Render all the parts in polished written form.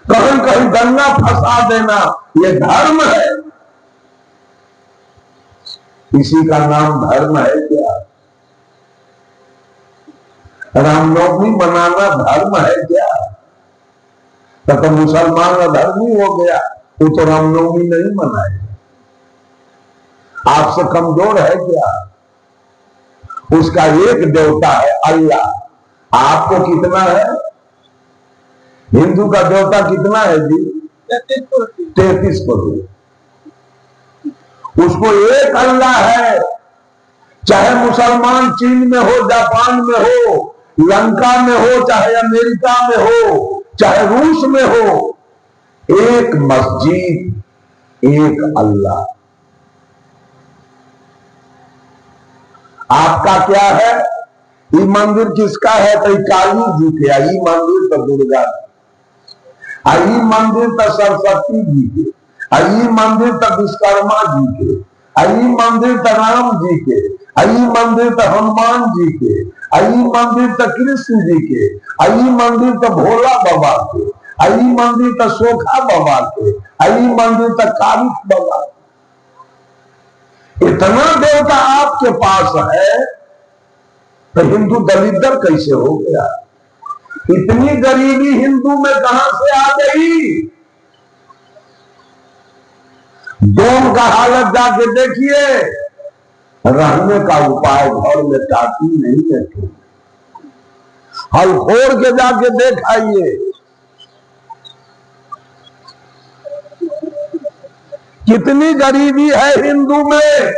कहीं कहीं गन्ना फंसा देना, ये धर्म है। इसी का नाम धर्म है क्या? रामनवमी मनाना धर्म है क्या? तो मुसलमान अधर्मी हो गया, वो तो रामनवमी नहीं मनाए। आपसे कमजोर है क्या? उसका एक देवता है अल्लाह। आपको कितना है? हिंदू का देवता कितना है जी? 33 करोड़। उसको एक अल्लाह है। चाहे मुसलमान चीन में हो, जापान में हो, लंका में हो, चाहे अमेरिका में हो, चाहे रूस में हो, एक मस्जिद, एक अल्लाह। आपका क्या है? ये मंदिर किसका है? तो काली जी के। ये मंदिर तो दुर्गा जी, ये मंदिर तो सरस्वती जी के, ये मंदिर तो विश्वकर्मा जी के, ये मंदिर तो राम जी के, ये मंदिर तो हनुमान जी के, ये मंदिर तो कृष्ण जी के, ये मंदिर तो भोला बाबा के, ये मंदिर तो सोखा बाबा के, ये मंदिर तो कालिक बाबा के। इतना देवता आपके पास है तो हिंदू दलिद्र कैसे हो गया? इतनी गरीबी हिंदू में कहां से आ गई? डोम का हालत जाके देखिए। रहने का उपाय घर में टाटी नहीं है। हल फोड़ के जाके देखाइए। कितनी गरीबी है हिंदू में।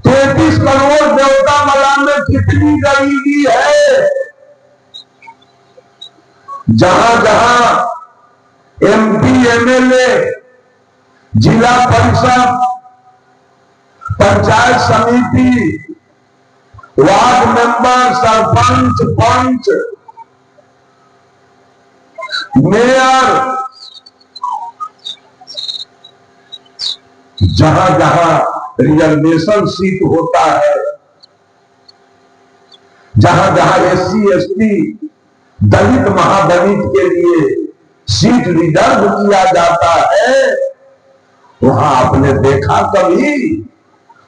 33 करोड़ देवता वाला में कितनी गरीबी है। जहां जहां एमपी, एमएलए, जिला परिषद, पंचायत समिति, वार्ड मेंबर, सरपंच, पंच, मेयर, जहां जहां रिजर्वेशन सीट होता है, जहां जहां एससी, एसटी, दलित, महादलित के लिए सीट रिजर्व किया जाता है, वहां आपने देखा कभी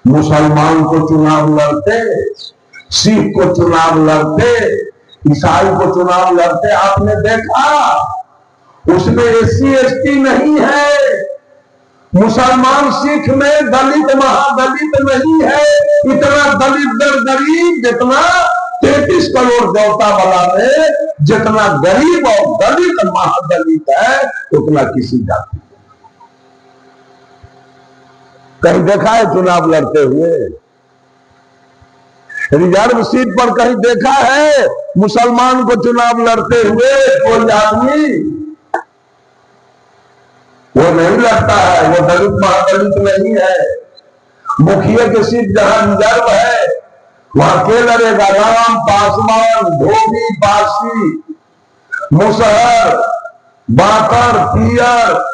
मुसलमान को चुनाव लड़ते, सिख को चुनाव लड़ते, ईसाई को चुनाव लड़ते आपने देखा? उसमें एससी, एसटी नहीं है। मुसलमान सिख में दलित, महादलित नहीं है। इतना दलित गरीब जितना 33 करोड़ देवता वाला में जितना गरीब और दलित महादलित है, उतना किसी जाति कहीं देखा है चुनाव लड़ते हुए? रिजर्व सीट पर कहीं देखा है मुसलमान को चुनाव लड़ते हुए कोई आदमी? वो नहीं लड़ता है। वो दलित महादलित नहीं है। मुखिया की सीट जहां रिजर्व है वहां के लड़ेगा? राम, पासवान, धोबी, पारसी, मुसहर, बाकर, पियर,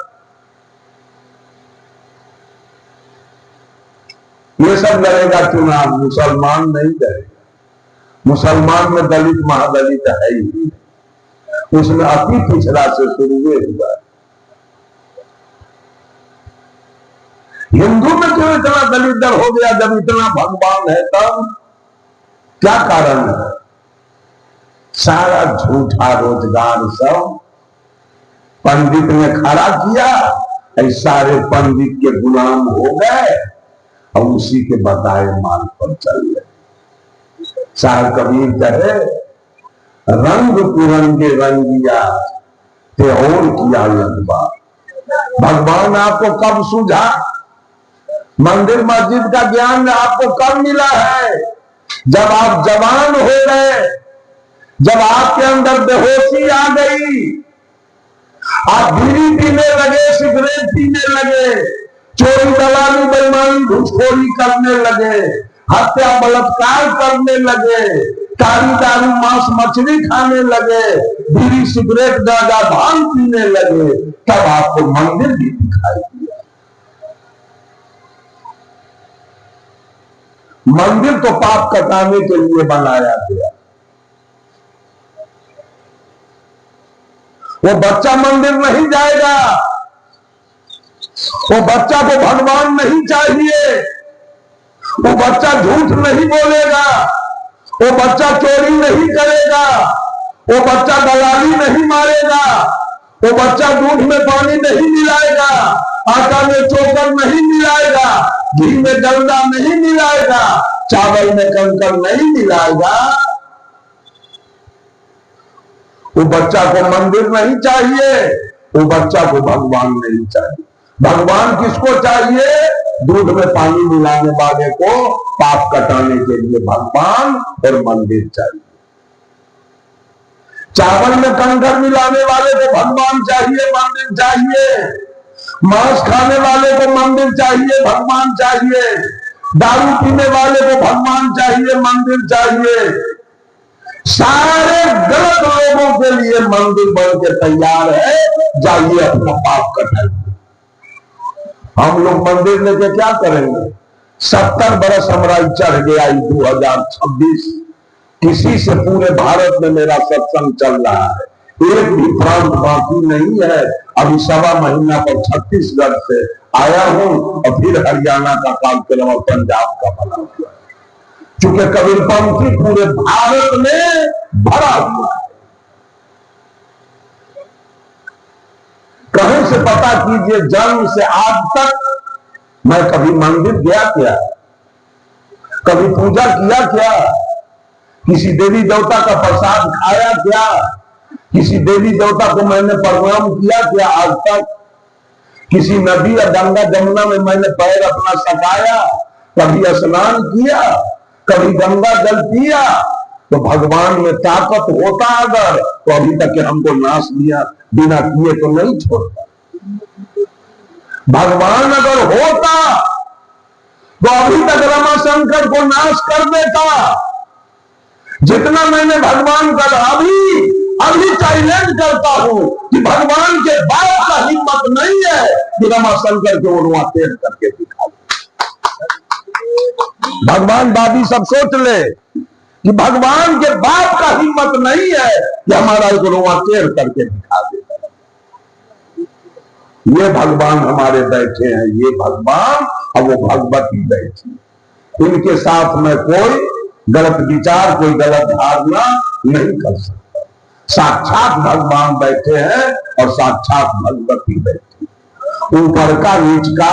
ये सब लड़ेगा चुनाव। मुसलमान नहीं लड़ेगा। मुसलमान में दलित महादलित है ही, उसमें अति पिछड़ा से शुरू हुआ। हिंदू में क्यों इतना दलिद्र हो गया? जब इतना भगवान है तब क्या कारण है? सारा झूठा रोजगार सब पंडित ने खड़ा किया, सारे पंडित के गुलाम हो गए और उसी के बताए माल पर चल गए। सार कबीर कहे, रंग पुरंगे रंगिया ते और किया लगवा। भगवान आपको कब सूझा? मंदिर मस्जिद का ज्ञान आपको कब मिला है? जब आप जवान हो गए, जब आपके अंदर बेहोशी आ गई, आप बीड़ी पीने लगे, सिगरेट पीने लगे, चोरी दलाली बेईमानी घुसखोरी करने लगे, हत्या बलात्कार करने लगे, कारी दारू मांस मछली खाने लगे, बीड़ी सिगरेट गांजा भांग पीने लगे, तब आपको मंदिर भी दिखाई दिया। मंदिर तो पाप कटाने के लिए बनाया गया। वो बच्चा मंदिर नहीं जाएगा, वो बच्चा को भगवान नहीं चाहिए, वो बच्चा झूठ नहीं बोलेगा, वो बच्चा चोरी नहीं करेगा, वो बच्चा दलाली नहीं मारेगा, वो बच्चा दूध में पानी नहीं मिलाएगा, आटा में चोकर नहीं मिलाएगा, घी में डलडा नहीं मिलाएगा, चावल में कंकर नहीं मिलाएगा। वो बच्चा को मंदिर नहीं चाहिए, वो बच्चा को भगवान नहीं चाहिए। भगवान किसको चाहिए? दूध में पानी मिलाने वाले को पाप कटाने के लिए भगवान और मंदिर चाहिए। चावल में कंकर मिलाने वाले को भगवान चाहिए, मंदिर चाहिए। मांस खाने वाले को मंदिर चाहिए, भगवान चाहिए। दारू पीने वाले को भगवान चाहिए, मंदिर चाहिए। सारे गलत लोगों के लिए मंदिर बन के तैयार है, जाइए अपना पाप कटाइए। हम लोग मंदिर लेके क्या करेंगे? 70 बरस हमारा चढ़ गया 2026, किसी से पूरे भारत में मेरा सत्संग चल रहा है, एक भी प्रांत बाकी नहीं है। अभी 1.25 महीना पर छत्तीसगढ़ से आया हूं और फिर हरियाणा का कार्यक्रम और पंजाब का बना हुआ है। चूंकि कबीरपंथी पूरे भारत में भरा हुआ है। कहीं से पता कीजिए, जन्म से आज तक मैं कभी मंदिर गया क्या? कभी पूजा किया क्या? किसी देवी देवता का प्रसाद खाया क्या? किसी देवी देवता को मैंने प्रणाम किया क्या आज तक? किसी नदी या गंगा जमुना में मैंने पैर अपना सटाया? कभी स्नान किया? कभी गंगा जल पिया? तो भगवान में ताकत होता अगर, तो अभी तक हमको नाश दिया बिना किए तो नहीं छोड़ता। भगवान अगर होता तो अभी तक रमाशंकर को नाश कर देता। जितना मैंने भगवान का अभी चैलेंज करता हूं कि भगवान के बाप का हिम्मत नहीं है कि रमाशंकर को उड़वा तेज करके दिखा दे। भगवान बाबी सब सोच ले कि भगवान के बाप का हिम्मत नहीं है कि हमारा एक उड़वा तेज करके दिखा दे। ये भगवान हमारे बैठे हैं, ये भगवान और वो भगवती बैठी। इनके साथ में कोई गलत विचार, कोई गलत धारणा नहीं कर सकता। साक्षात भगवान बैठे हैं और साक्षात भगवती बैठी। ऊपर का नीच का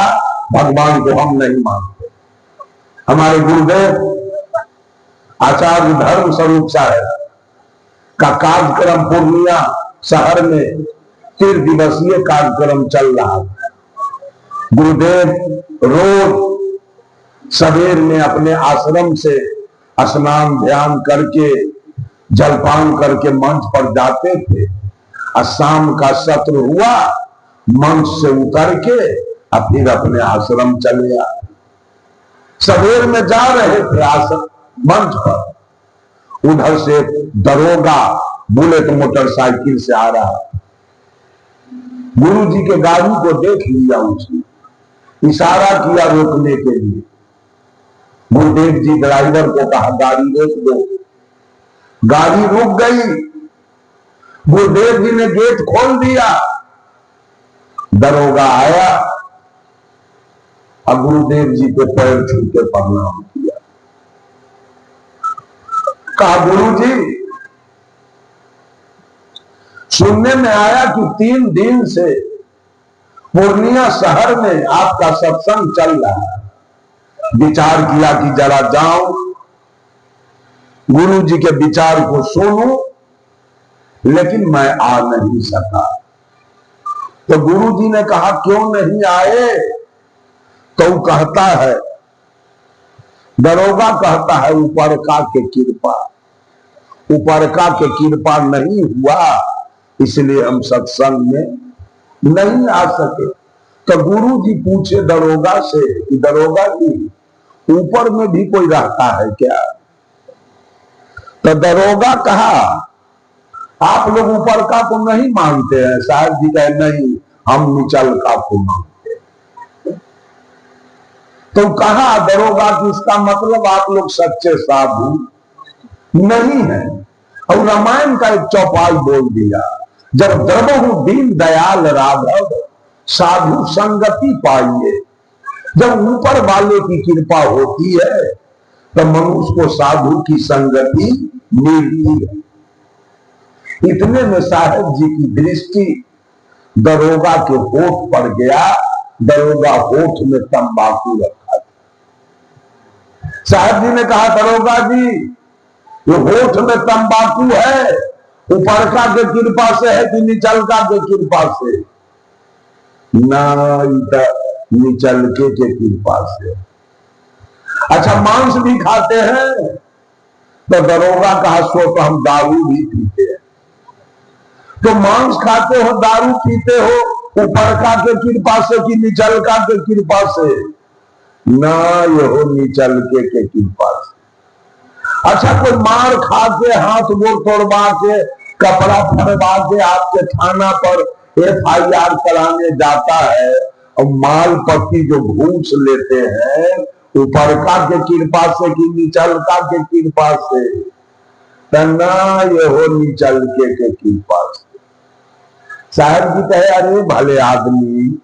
भगवान को हम नहीं मानते। हमारे गुरुदेव आचार्य धर्म स्वरूप साहब का कार्यक्रम पूर्णिया शहर में 3 दिवसीय कार्यक्रम चल रहा है। गुरुदेव रोज सवेर में अपने आश्रम से स्नान ध्यान करके जलपान करके मंच पर जाते थे और शाम का सत्र हुआ, मंच से उतर के और फिर अपने आश्रम चले आए। सवेर में जा रहे थे आश्रम मंच पर, उधर से दरोगा बुलेट मोटरसाइकिल से आ रहा। गुरु जी के गाड़ी को देख लिया, उसने इशारा किया रोकने के लिए। गुरुदेव जी ड्राइवर को कहा गाड़ी रोक दो। गाड़ी रुक गई। गुरुदेव जी ने गेट खोल दिया। दरोगा आया और गुरुदेव जी के पैर छू के प्रणाम किया। कहा गुरु जी, सुनने में आया कि 3 दिन से पूर्णिया शहर में आपका सत्संग चल रहा है। विचार किया कि जरा जाऊं, गुरु जी के विचार को सुनूं, लेकिन मैं आ नहीं सका। तो गुरु जी ने कहा क्यों नहीं आए? तो वो कहता है, दरोगा कहता है ऊपर का के कृपा, ऊपर का के कृपा नहीं हुआ, इसलिए हम सत्संग में नहीं आ सके। तो गुरु जी पूछे दरोगा से कि दरोगा जी, ऊपर में भी कोई रहता है क्या? तो दरोगा कहा आप लोग ऊपर का को नहीं मानते हैं। साहब जी कहे नहीं, हम निचल का को मानते हैं। तो कहा दरोगा कि इसका मतलब आप लोग सच्चे साधु नहीं है। और रामायण का एक चौपाई बोल दिया, जब द्रवहु दीन दयाल राघव साधु संगति पाइए। जब ऊपर वाले की कृपा होती है तो मनुष्य को साधु की संगति मिलती है। इतने में साहब जी की दृष्टि दरोगा के होठ पर गया। दरोगा होठ में तंबाकू रखा था। साहब जी ने कहा, दरोगा जी ये होठ में तंबाकू है, ऊपरका के कृपा से है कि निचलका के कृपा से? ना, निचलके के कृपा से। अच्छा, मांस भी खाते हैं? तो दरोगा कहा, सो तो हम दारू भी पीते हैं। तो मांस खाते हो, दारू पीते हो, ऊपरका के कृपा से कि निचलका के कृपा से? ना, ये हो निचलके के कृपा से। अच्छा, कोई मार खा के, हाथ गोड़ तोड़वा के, कपड़ा फड़वा के आपके थाना पर FIR कराने जाता है और माल पट्टी जो घूस लेते हैं, ऊपरका के कृपा से कि निचलका के कृपा से? ना, ये हो निचलके के कृपा से। साहब जी कहे, अरे भले आदमी,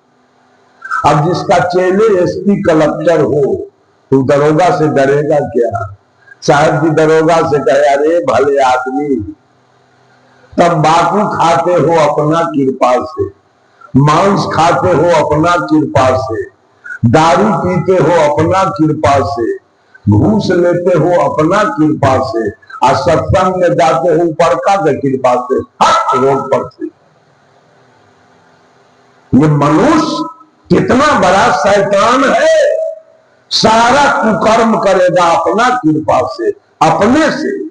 अब जिसका चेले SP कलेक्टर हो तो दरोगा से डरेगा क्या? साहब जी दरोगा से कहे, अरे भले आदमी, तंबाकू खाते हो अपना कृपा से, मांस खाते हो अपना कृपा से, दारू पीते हो अपना कृपा से, घूस लेते हो अपना कृपा से, और सत्संग में जाते हो ऊपरका के कृपा से, हट रोड पर से। ये मनुष्य कितना बड़ा शैतान है। सारा कुकर्म करेगा अपना कृपा से, अपने से।